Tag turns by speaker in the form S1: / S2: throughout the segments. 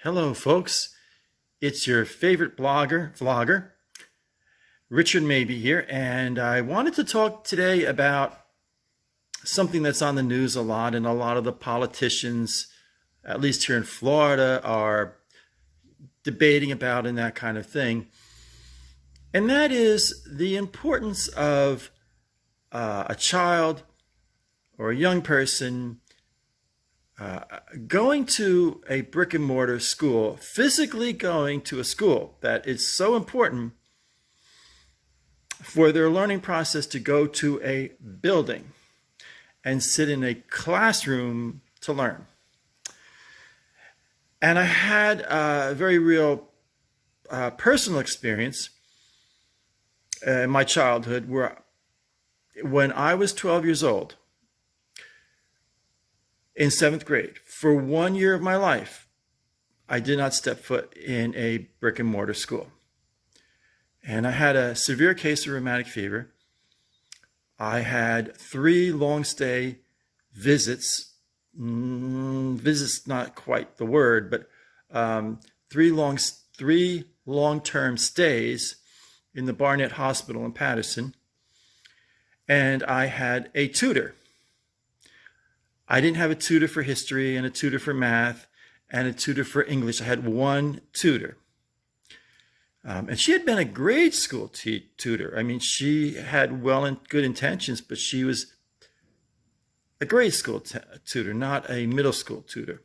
S1: Hello, folks. It's your favorite vlogger, Richard Mabey here, and I wanted to talk today about something that's on the news a lot, and a lot of the politicians, at least here in Florida, are debating about and that kind of thing. And that is the importance of a child or a young person going to a brick and mortar school, physically going to a school that is so important for their learning process to go to a building and sit in a classroom to learn. And I had a very real personal experience in my childhood where when I was 12 years old, in 7th grade, for 1 year of my life, I did not step foot in a brick and mortar school. And I had a severe case of rheumatic fever. I had 3 long stay visits. Visits not quite the word, but 3 long-term stays in the Barnett Hospital in Patterson. And I had a tutor. I didn't have a tutor for history and a tutor for math and a tutor for English. I had one tutor. And she had been a grade school tutor. I mean, she had good intentions, but she was a grade school tutor, not a middle school tutor.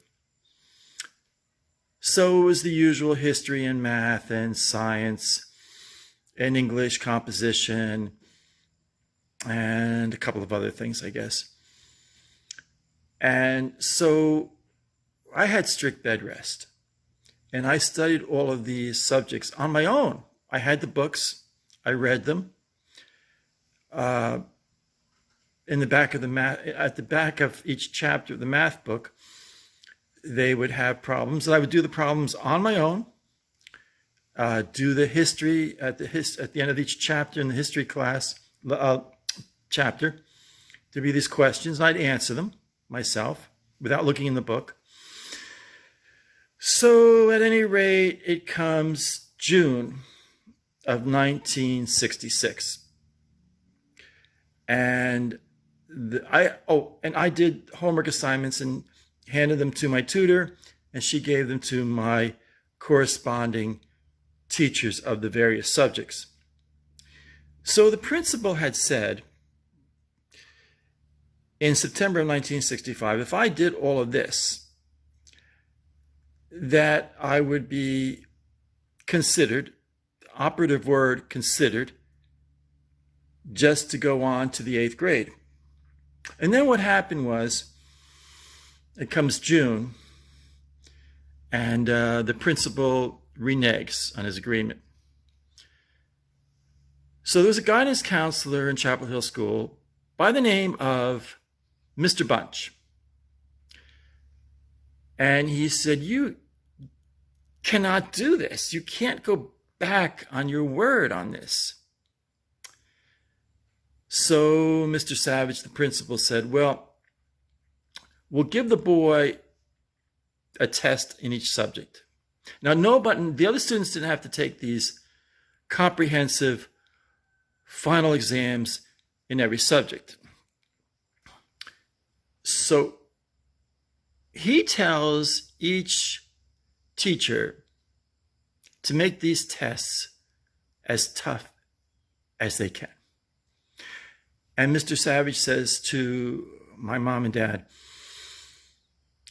S1: So it was the usual history and math and science and English composition and a couple of other things, I guess. And so I had strict bed rest, and I studied all of these subjects on my own. I had the books, I read them. In the back of at the back of each chapter of the math book, they would have problems, and I would do the problems on my own. Do the history at the end of each chapter in the history class chapter. There'd be these questions, and I'd answer them myself without looking in the book. So at any rate, it comes June of 1966. And I did homework assignments and handed them to my tutor, and she gave them to my corresponding teachers of the various subjects. So the principal had said in September of 1965, if I did all of this, that I would be considered, operative word considered, just to go on to the 8th grade. And then what happened was, it comes June, and the principal reneges on his agreement. So there was a guidance counselor in Chapel Hill School by the name of Mr. Bunch. And he said, you cannot do this. You can't go back on your word on this. So Mr. Savage, the principal, said, well, we'll give the boy a test in each subject. Now, the other students didn't have to take these comprehensive final exams in every subject. So he tells each teacher to make these tests as tough as they can. And Mr. Savage says to my mom and dad,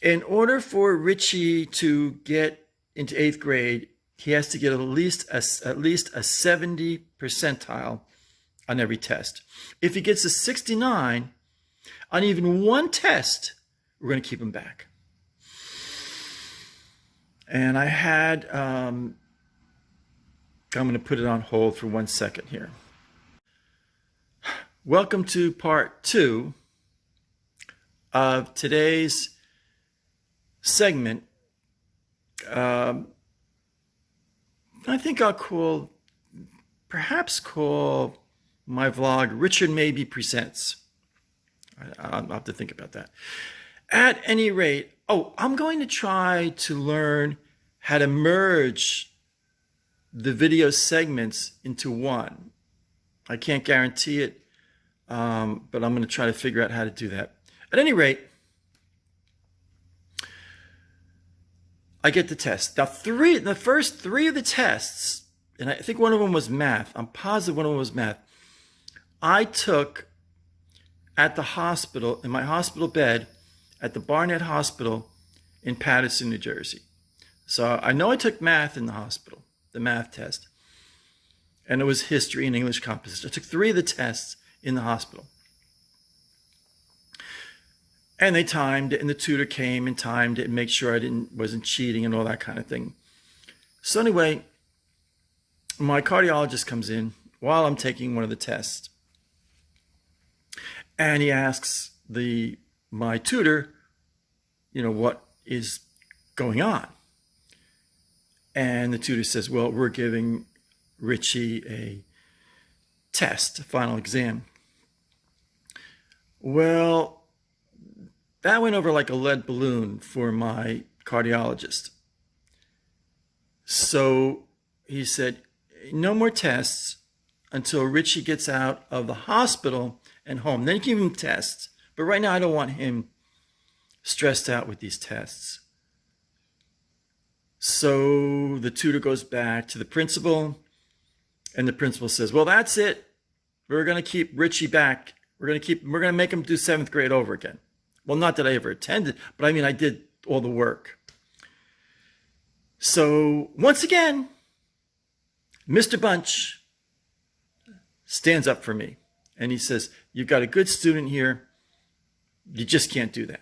S1: in order for Richie to get into 8th grade, he has to get at least a 70 percentile on every test. If he gets a 69 on even one test, we're going to keep him back. And I had, I'm going to put it on hold for 1 second here. Welcome to part 2 of today's segment. I think I'll perhaps call my vlog Richard Mabey Presents. I'll have to think about that. At any rate, I'm going to try to learn had to merge the video segments into one. I can't guarantee it, but I'm going to try to figure out how to do that. At any rate, I get the test. Now, the first three of the tests, and I think one of them was math. I'm positive one of them was math. I took at the hospital, in my hospital bed, at the Barnett Hospital in Paterson, New Jersey. So I know I took math in the hospital, the math test. And it was history and English composition. I took three of the tests in the hospital. And they timed it, and the tutor came and timed it and make sure I wasn't cheating and all that kind of thing. So anyway, my cardiologist comes in while I'm taking one of the tests. And he asks my tutor, what is going on? And the tutor says, well, we're giving Richie a test, a final exam. Well, that went over like a lead balloon for my cardiologist. So he said, no more tests until Richie gets out of the hospital and home. Then you give him tests. But right now, I don't want him stressed out with these tests. So the tutor goes back to the principal, and the principal says, well, that's it. We're going to keep Richie back. We're going to make him do 7th grade over again. Well, not that I ever attended, but I mean, I did all the work. So once again, Mr. Bunch stands up for me, and he says, you've got a good student here. You just can't do that.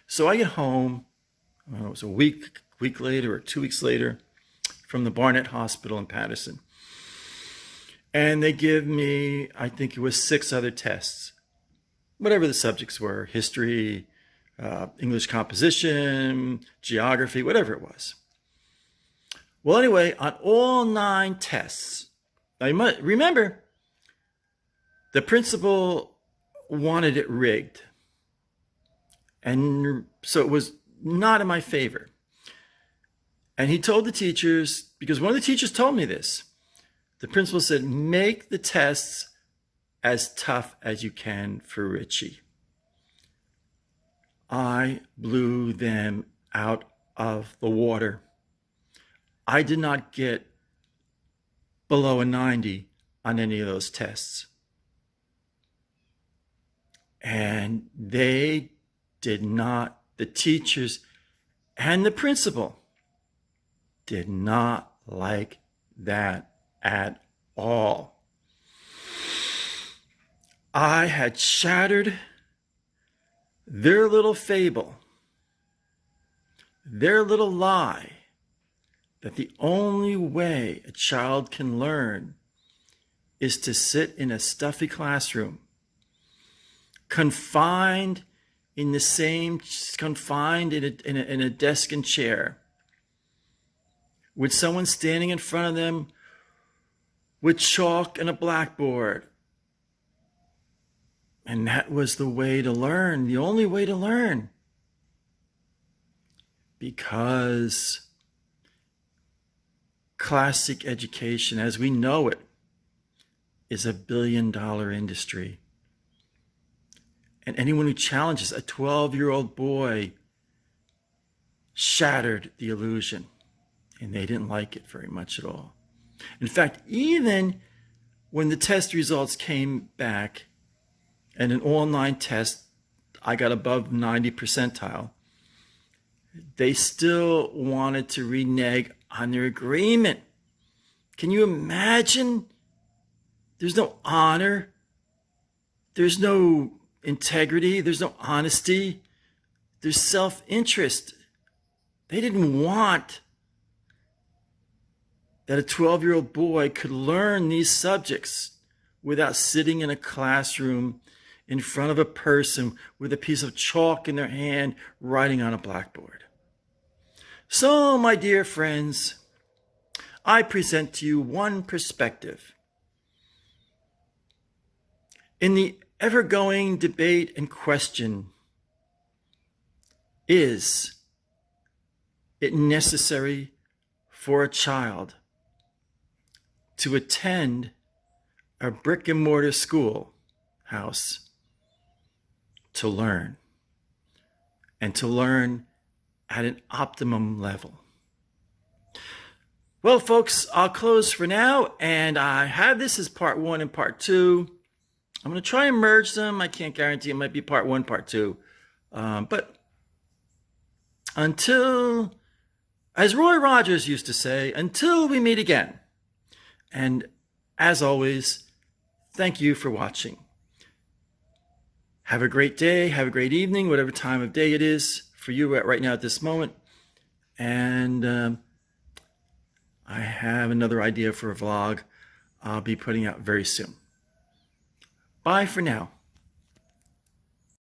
S1: So I get home, it was a week later or 2 weeks later, from the Barnett Hospital in Paterson. And they give me, I think it was 6 other tests, whatever the subjects were, history, English composition, geography, whatever it was. Well, anyway, on all 9 tests, now you must remember, the principal wanted it rigged. And so it was not in my favor. And he told the teachers, because one of the teachers told me this, the principal said, make the tests as tough as you can for Richie. I blew them out of the water. I did not get below a 90 on any of those tests. And they did not, the teachers and the principal did not like that at all. I had shattered their little fable, their little lie, that the only way a child can learn is to sit in a stuffy classroom, confined in a desk and chair, with someone standing in front of them with chalk and a blackboard. And that was the way to learn, the only way to learn. Because classic education, as we know it, is a billion-dollar industry. And anyone who challenges a 12-year-old boy shattered the illusion. And they didn't like it very much at all. In fact, even when the test results came back, and in all 9 tests, I got above 90 percentile, they still wanted to renege on their agreement. Can you imagine? There's no honor. There's no integrity. There's no honesty. There's self-interest. They didn't want that a 12-year-old boy could learn these subjects without sitting in a classroom in front of a person with a piece of chalk in their hand, writing on a blackboard. So, my dear friends, I present to you one perspective. In the ever-going debate and question, is it necessary for a child to attend a brick and mortar school house to learn, and to learn at an optimum level. Well, folks, I'll close for now, and I have this as part 1 and part 2. I'm going to try and merge them. I can't guarantee it might be part 1, part 2. But until, as Roy Rogers used to say, until we meet again. And as always, thank you for watching. Have a great day, have a great evening, whatever time of day it is for you right now at this moment. And I have another idea for a vlog I'll be putting out very soon. Bye for now.